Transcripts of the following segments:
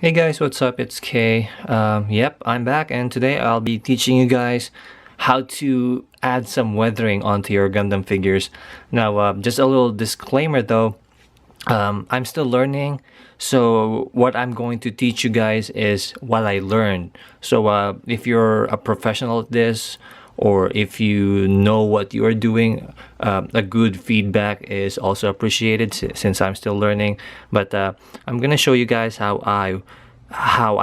Hey guys, what's up? It's Kay. Yep, I'm back, and today I'll be teaching you guys how to add some weathering onto your Gundam figures. Now, just a little disclaimer though, I'm still learning, so what I'm going to teach you guys is what I learned. So if you're a professional at this, or if you know what you are doing, a good feedback is also appreciated since I'm still learning. But I'm gonna show you guys how I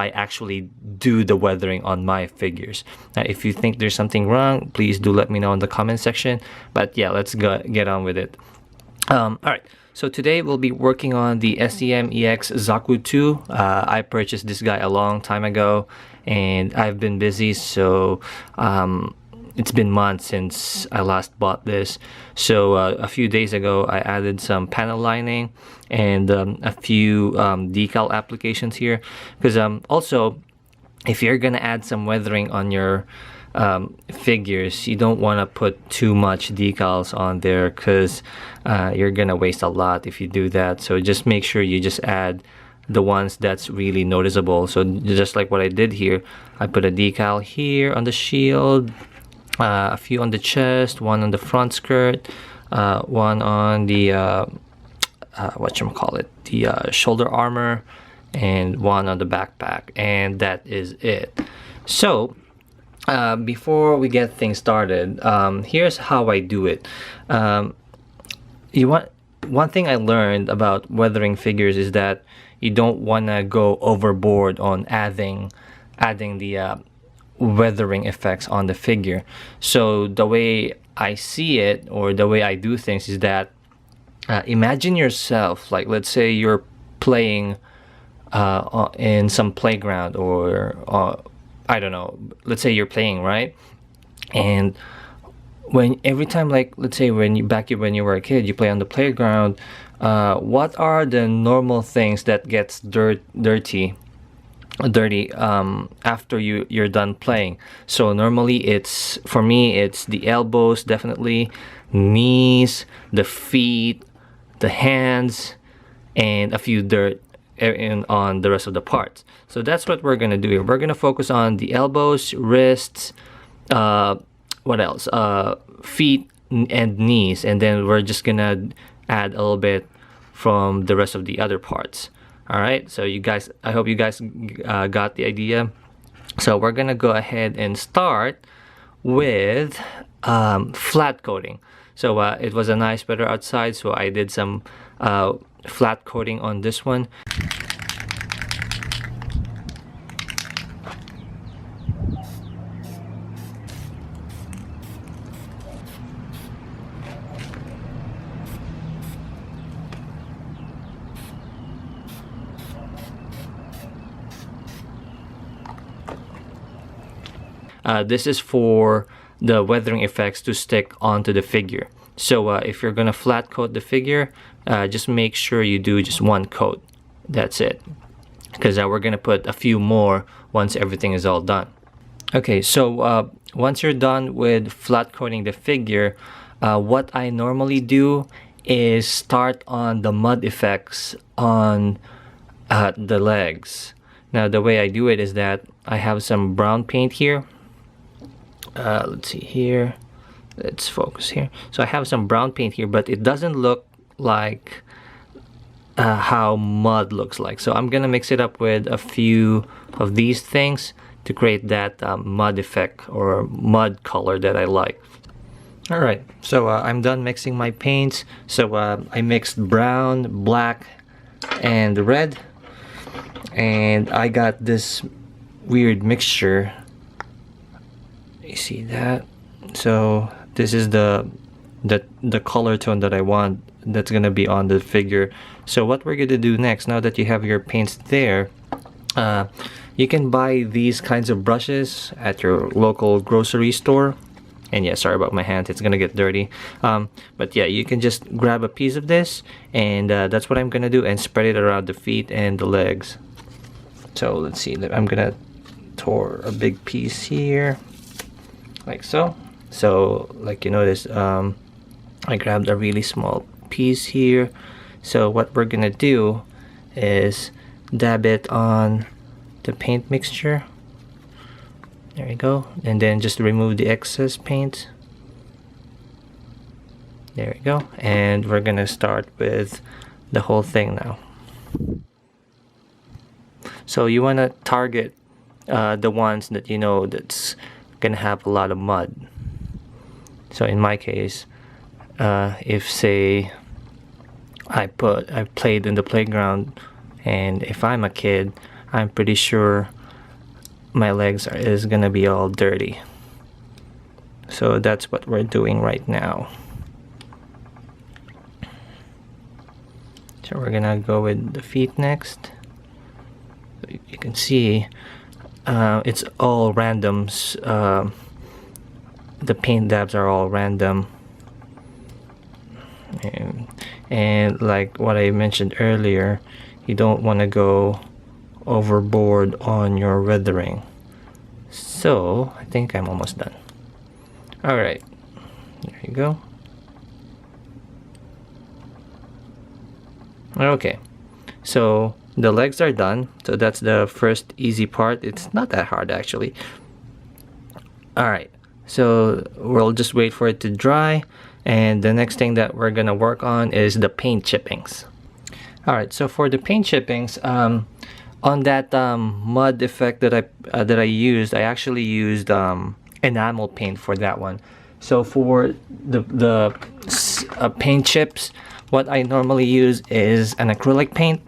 actually do the weathering on my figures. Now, if you think there's something wrong, please do let me know in the comment section. But yeah, let's get on with it. Alright, so today we'll be working on the SEM-EX Zaku 2. I purchased this guy a long time ago and I've been busy, so it's been months since I last bought this. So a few days ago I added some panel lining and a few decal applications here, because also if you're gonna add some weathering on your figures, you don't want to put too much decals on there, because you're gonna waste a lot if you do that. So just make sure you just add the ones that's really noticeable. So just like what I did here, I put a decal here on the shield, a few on the chest, one on the front skirt, one on the whatchamacallit, the shoulder armor, and one on the backpack, and that is it. So before we get things started, here's how I do it. One thing I learned about weathering figures is that you don't want to go overboard on adding the weathering effects on the figure. So the way I see it, or the way I do things, is that imagine yourself, like, let's say you're playing in some playground, or I don't know, let's say you're playing, right? And when every time, like, let's say when you were a kid, you play on the playground, what are the normal things that gets dirty after you're done playing? So normally, for me it's the elbows, definitely, knees, the feet, the hands, and a few dirt on the rest of the parts. So that's what we're gonna do here. We're gonna focus on the elbows, wrists, what else, feet and knees, and then we're just gonna add a little bit from the rest of the other parts. All right, so I hope you guys got the idea. So we're gonna go ahead and start with flat coating. So it was a nice weather outside, so I did some flat coating on this one. This is for the weathering effects to stick onto the figure. So if you're gonna flat coat the figure, just make sure you do just one coat. That's it, because we're gonna put a few more once everything is all done. Okay, so once you're done with flat coating the figure, what I normally do is start on the mud effects on the legs. Now the way I do it is that I have some brown paint here. Let's see here, let's focus here. So I have some brown paint here, but it doesn't look like how mud looks like. So I'm gonna mix it up with a few of these things to create that mud effect, or mud color that I like. All right, so I'm done mixing my paints. So I mixed brown, black, and red, and I got this weird mixture. You see that? So this is the color tone that I want that's gonna be on the figure. So what we're gonna do next, now that you have your paints there, you can buy these kinds of brushes at your local grocery store. And yeah, sorry about my hand, it's gonna get dirty. But yeah, you can just grab a piece of this, and that's what I'm gonna do, and spread it around the feet and the legs. So let's see, I'm gonna tore a big piece here, like so. So like you notice, I grabbed a really small piece here. So what we're gonna do is dab it on the paint mixture. There you go. And then just remove the excess paint. There we go. And we're gonna start with the whole thing now. So you want to target the ones that you know that's gonna have a lot of mud. So in my case, if say I played in the playground, and if I'm a kid, I'm pretty sure my legs is gonna be all dirty. So that's what we're doing right now. So we're gonna go with the feet next. You can see it's all randoms. The paint dabs are all random, and like what I mentioned earlier, you don't want to go overboard on your weathering. So I think I'm almost done. Alright, there you go. Okay, so the legs are done. So that's the first easy part. It's not that hard actually. Alright, so we'll just wait for it to dry, and the next thing that we're gonna work on is the paint chippings. Alright, so for the paint chippings, on that mud effect that I used, I actually used enamel paint for that one. So for the paint chips, what I normally use is an acrylic paint.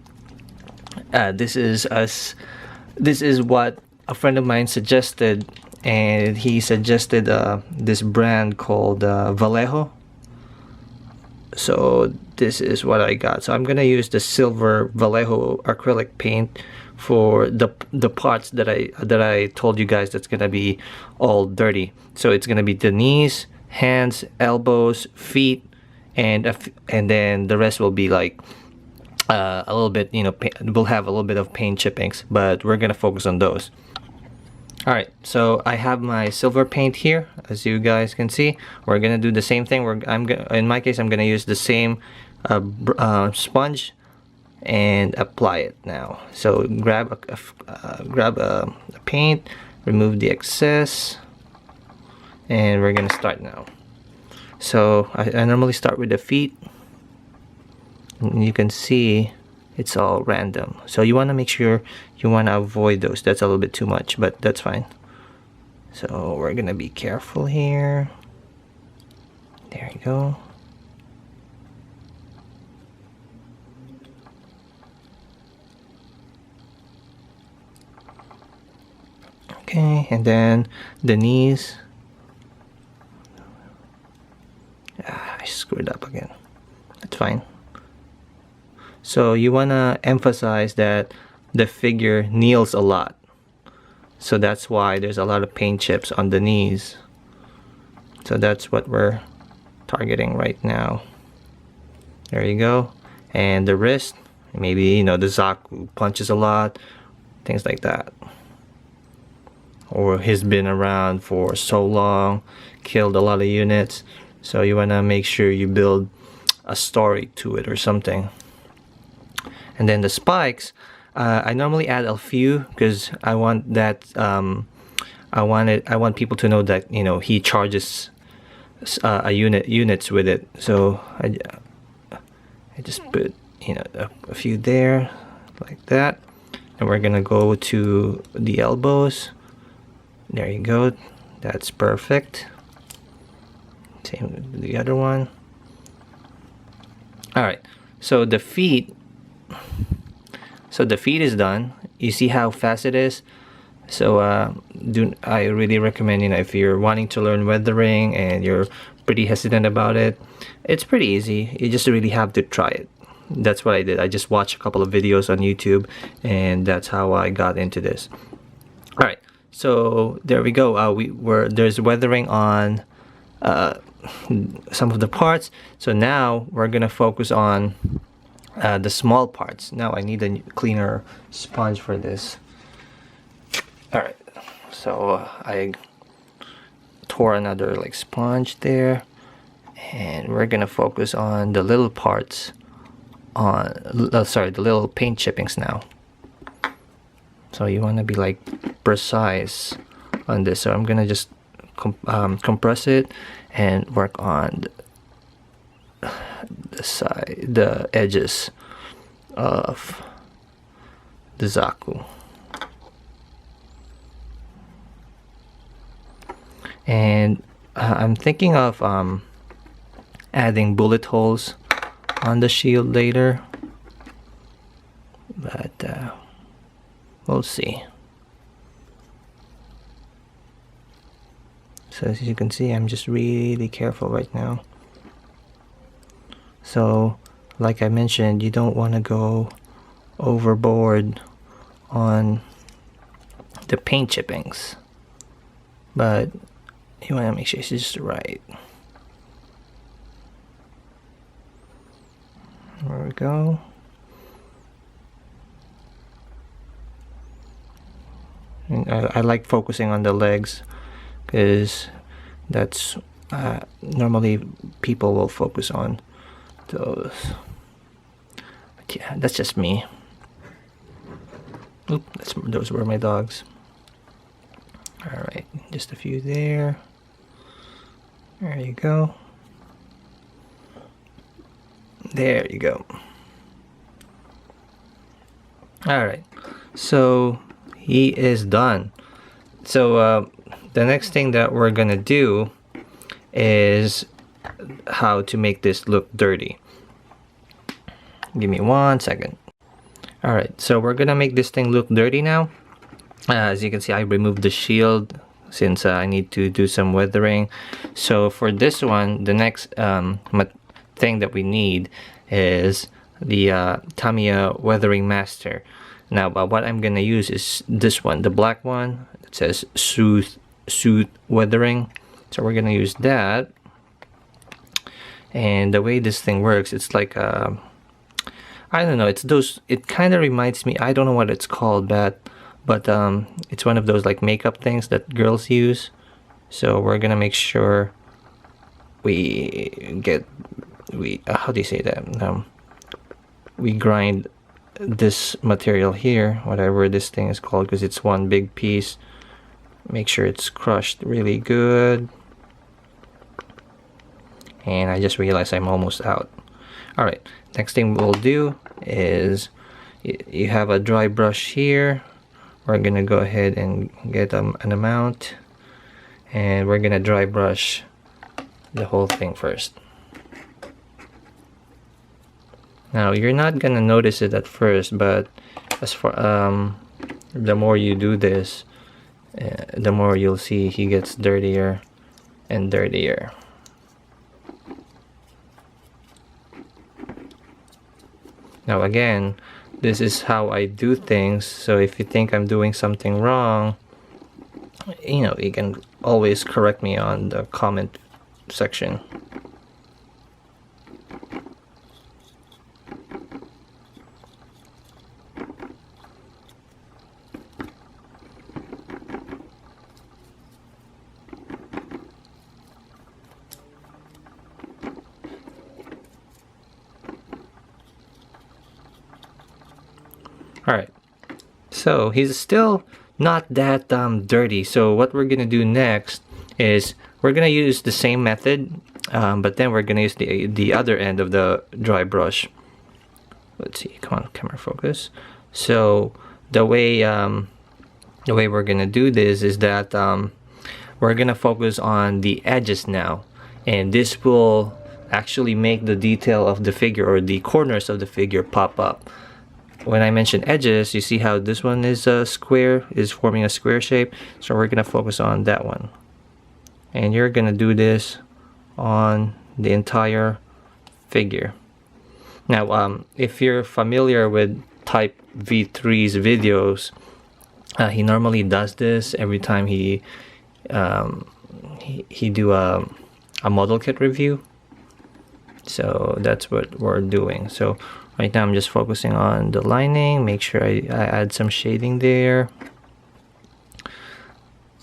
This is what a friend of mine suggested, and he suggested this brand called Vallejo. So this is what I got. So I'm gonna use the silver Vallejo acrylic paint for the parts that I told you guys that's gonna be all dirty. So it's gonna be the knees, hands, elbows, feet, and then the rest will be like a little bit, you know, we'll have a little bit of paint chippings, but we're gonna focus on those. Alright, so I have my silver paint here, as you guys can see. We're gonna do the same thing. In my case, I'm gonna use the same sponge and apply it now. So grab a paint, remove the excess, and we're gonna start now. So I normally start with the feet, and you can see it's all random. So you want to make sure you want to avoid those. That's a little bit too much, but that's fine. So we're gonna be careful here. There you go. Okay, and then the knees. I screwed up again. That's fine. So you want to emphasize that the figure kneels a lot. So that's why there's a lot of paint chips on the knees. So that's what we're targeting right now. There you go. And the wrist, maybe, you know, the Zaku punches a lot, things like that. Or he's been around for so long, killed a lot of units. So you want to make sure you build a story to it or something. And then the spikes, I normally add a few because I want that I want people to know that, you know, he charges units with it. So I just put, you know, a few there like that, and we're gonna go to the elbows. There you go, that's perfect. Same with the other one. All right, so the feet. So the feet is done. You see how fast it is. So I really recommend, you know, if you're wanting to learn weathering and you're pretty hesitant about it, it's pretty easy. You just really have to try it. That's what I did. I just watched a couple of videos on YouTube, and that's how I got into this. All right, so there we go. There's weathering on some of the parts. So now we're gonna focus on the small parts. Now I need a cleaner sponge for this. Alright, so I tore another like sponge there, and we're gonna focus on the little parts on the little paint chippings now. So you want to be like precise on this. So I'm gonna just compress it and work on the edges of the Zaku. And I'm thinking of adding bullet holes on the shield later, but we'll see. So as you can see, I'm just really careful right now. So like I mentioned, you don't want to go overboard on the paint chippings, but you want to make sure it's just right. There we go. And I like focusing on the legs, because that's normally people will focus on those. But yeah, that's just me. Oop, those were my dogs. Alright, just a few there. There you go. There you go. Alright, so he is done. So the next thing that we're gonna do is how to make this look dirty. Give me 1 second. Alright, so we're gonna make this thing look dirty now. As you can see, I removed the shield since I need to do some weathering. So for this one, the next thing that we need is the Tamiya Weathering Master. Now what I'm gonna use is this one, the black one. It says Soothe Weathering. So we're gonna use that. And the way this thing works, it's like I don't know, it's those, it kind of reminds me, I don't know what it's called, but it's one of those like makeup things that girls use. So we're gonna make sure we how do you say that, we grind this material here, whatever this thing is called, because it's one big piece. Make sure it's crushed really good. And I just realized I'm almost out. Alright, next thing we'll do is you have a dry brush here. We're gonna go ahead and get an amount, and we're gonna dry brush the whole thing first. Now you're not gonna notice it at first, but as for the more you do this, the more you'll see he gets dirtier and dirtier. Now again, this is how I do things, so if you think I'm doing something wrong, you know, you can always correct me on the comment section. Alright, so he's still not that dirty. So what we're gonna do next is we're gonna use the same method, but then we're gonna use the other end of the dry brush. Let's see, come on, camera focus. So the way we're gonna do this is that we're gonna focus on the edges now, and this will actually make the detail of the figure, or the corners of the figure, pop up. When I mention edges, you see how this one is a square, is forming a square shape. So we're gonna focus on that one, and you're gonna do this on the entire figure. Now if you're familiar with Type V3's videos, he normally does this every time he do a model kit review. So that's what we're doing. So right now I'm just focusing on the lining, make sure I add some shading there.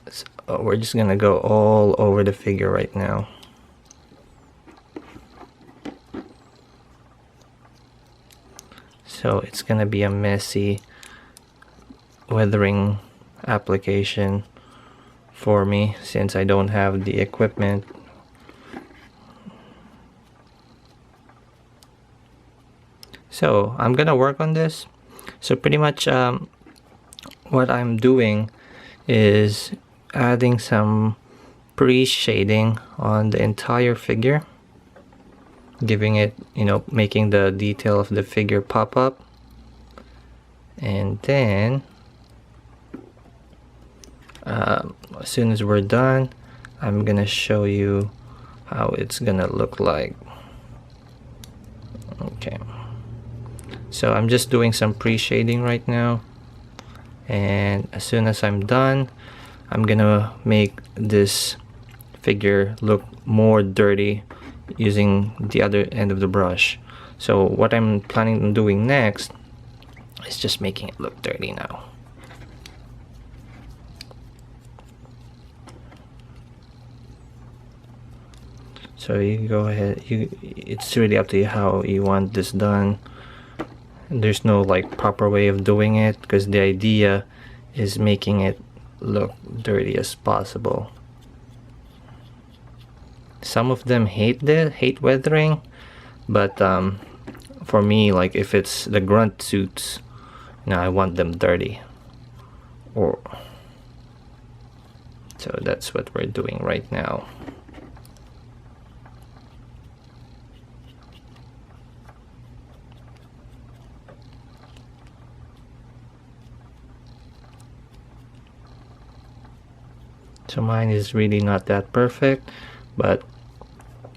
So we're just gonna go all over the figure right now. So it's gonna be a messy weathering application for me since I don't have the equipment. So I'm gonna work on this. So pretty much what I'm doing is adding some pre-shading on the entire figure, giving it, making the detail of the figure pop up. And then as soon as we're done, I'm gonna show you how it's gonna look like. Okay, so I'm just doing some pre-shading right now, and as soon as I'm done, I'm gonna make this figure look more dirty using the other end of the brush. So what I'm planning on doing next is just making it look dirty now. So you go ahead, it's really up to you how you want this done. There's no like proper way of doing it, because the idea is making it look dirty as possible. Some of them hate weathering, but for me, like if it's the grunt suits, I want them dirty. So that's what we're doing right now. So mine is really not that perfect, but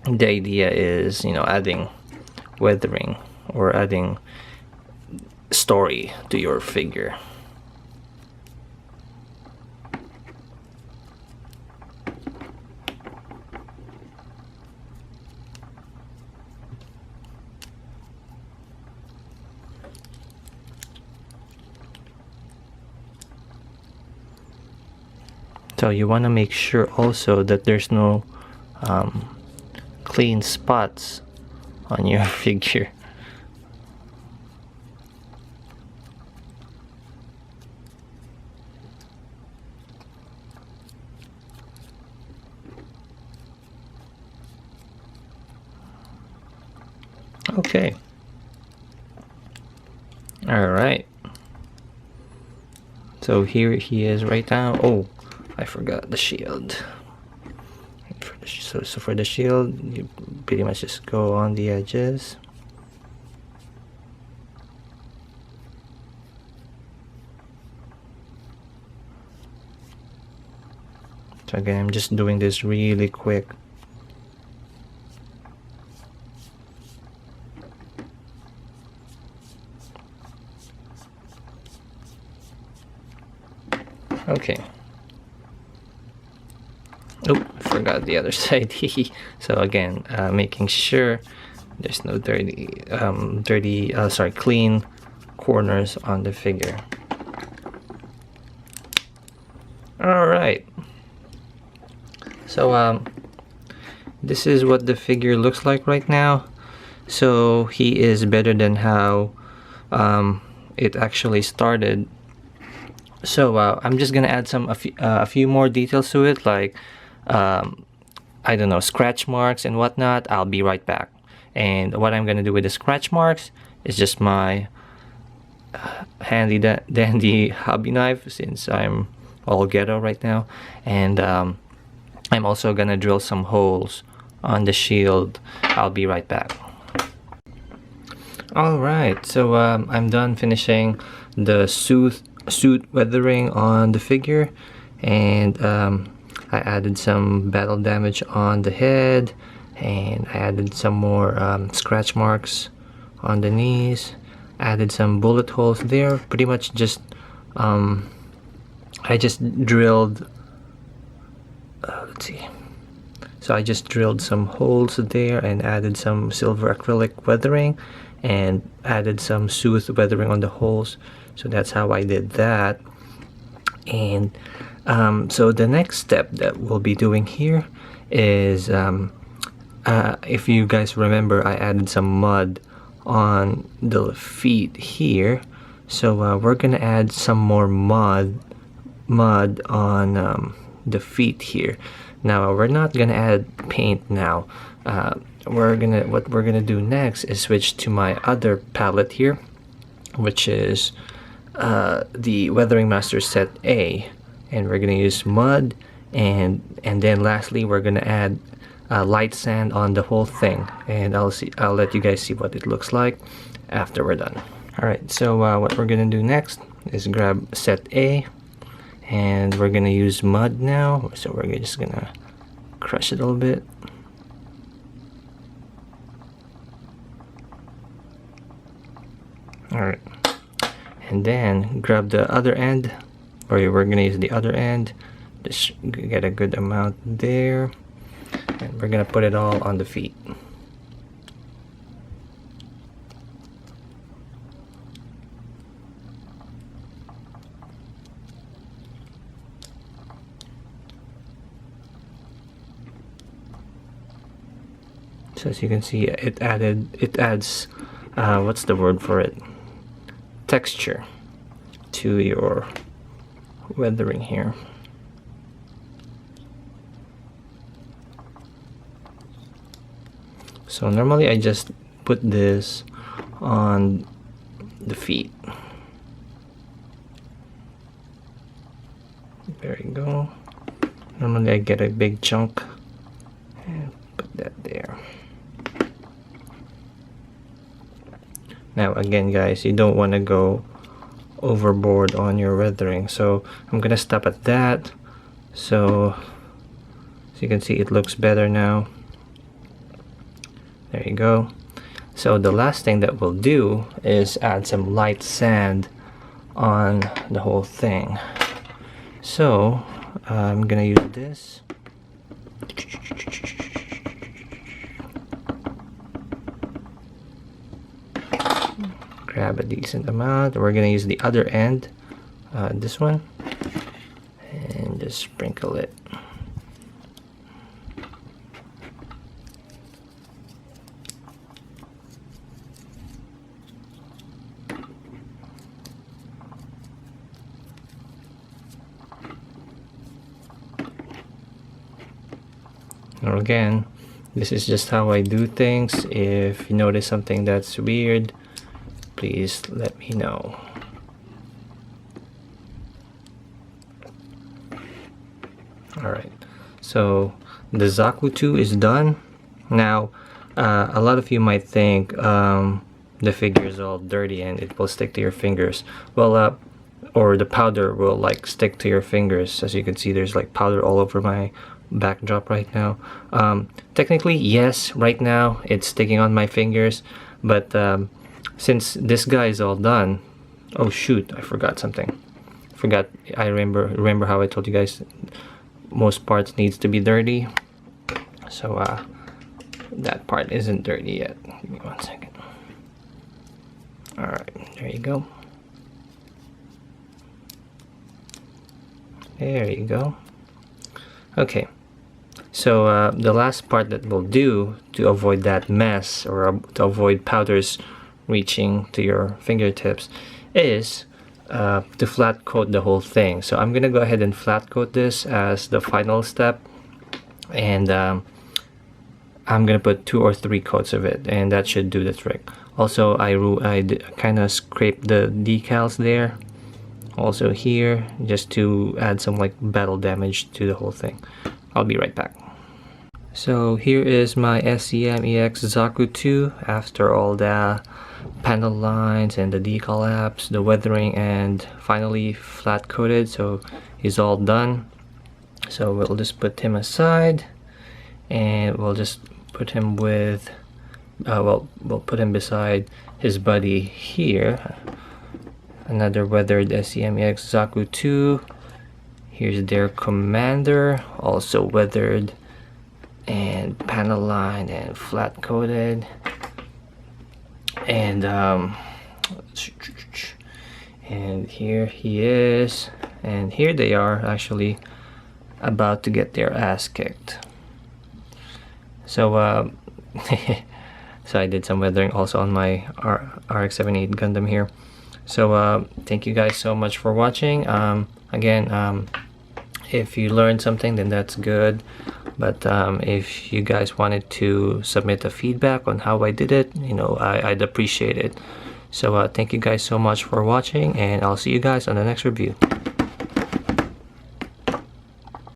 the idea is, adding weathering or adding story to your figure. So you want to make sure also that there's no clean spots on your figure. Okay. All right. So here he is right now. Oh, I forgot the shield. So for the shield, you pretty much just go on the edges. So again, I'm just doing this really quick. Okay. Oh, forgot the other side. So again, making sure there's no clean corners on the figure. All right. So this is what the figure looks like right now. So he is better than how it actually started. So I'm just gonna add a few more details to it, like I don't know, scratch marks and whatnot. I'll be right back. And what I'm gonna do with the scratch marks is just my handy dandy hobby knife, since I'm all ghetto right now. And I'm also gonna drill some holes on the shield. I'll be right back. Alright, so I'm done finishing the suit weathering on the figure, and I added some battle damage on the head, and I added some more scratch marks on the knees, added some bullet holes there. Pretty much just I just drilled let's see, so I just drilled some holes there and added some silver acrylic weathering and added some soothe weathering on the holes. So that's how I did that. And so the next step that we'll be doing here is if you guys remember, I added some mud on the feet here. So we're gonna add some more mud on the feet here. Now we're not gonna add paint now. What we're gonna do next is switch to my other palette here, which is the Weathering Master Set A, and we're gonna use mud, and then lastly we're gonna add light sand on the whole thing, and I'll let you guys see what it looks like after we're done. Alright, so what we're gonna do next is grab Set A, and we're gonna use mud now. So we're just gonna crush it a little bit. Alright, and then grab the other end, or we're gonna use the other end. Just get a good amount there, and we're gonna put it all on the feet. So as you can see, it adds what's the word for it? Texture to your weathering here. So normally I just put this on the feet. There you go. Normally I get a big chunk and put that there. Now again guys, you don't want to go overboard on your weathering, so I'm gonna stop at that. So as you can see, it looks better now. There you go. So the last thing that we'll do is add some light sand on the whole thing. So I'm gonna use this. Grab a decent amount. We're gonna use the other end, this one, and just sprinkle it. Now again, this is just how I do things. If you notice something that's weird, please let me know. Alright, so the Zaku 2 is done. Now, a lot of you might think the figure is all dirty and it will stick to your fingers. Well, or the powder will like stick to your fingers. As you can see, there's like powder all over my backdrop right now. Technically, yes, right now it's sticking on my fingers, but since this guy is all done, oh shoot, I forgot something. I remember how I told you guys most parts needs to be dirty. So that part isn't dirty yet. Give me 1 second. Alright, there you go. There you go. Okay, so the last part that we'll do to avoid that mess, or to avoid powders reaching to your fingertips, is to flat coat the whole thing. So I'm gonna go ahead and flat coat this as the final step, and I'm gonna put 2 or 3 coats of it, and that should do the trick. Also, I kind of scraped the decals there, also here, just to add some like battle damage to the whole thing. I'll be right back. So here is my SCM-EX Zaku 2 after all the panel lines and the decal apps, the weathering, and finally flat coated. So he's all done. So we'll just put him aside, and we'll just put him with we'll put him beside his buddy here, another weathered SCM-EX Zaku 2. Here's their commander, also weathered and panel lined and flat coated. And here he is, and here they are actually about to get their ass kicked. So so I did some weathering also on my RX-78 Gundam here. So thank you guys so much for watching. Again, if you learned something, then that's good. But if you guys wanted to submit a feedback on how I did it, you know, I'd appreciate it. So thank you guys so much for watching, and I'll see you guys on the next review.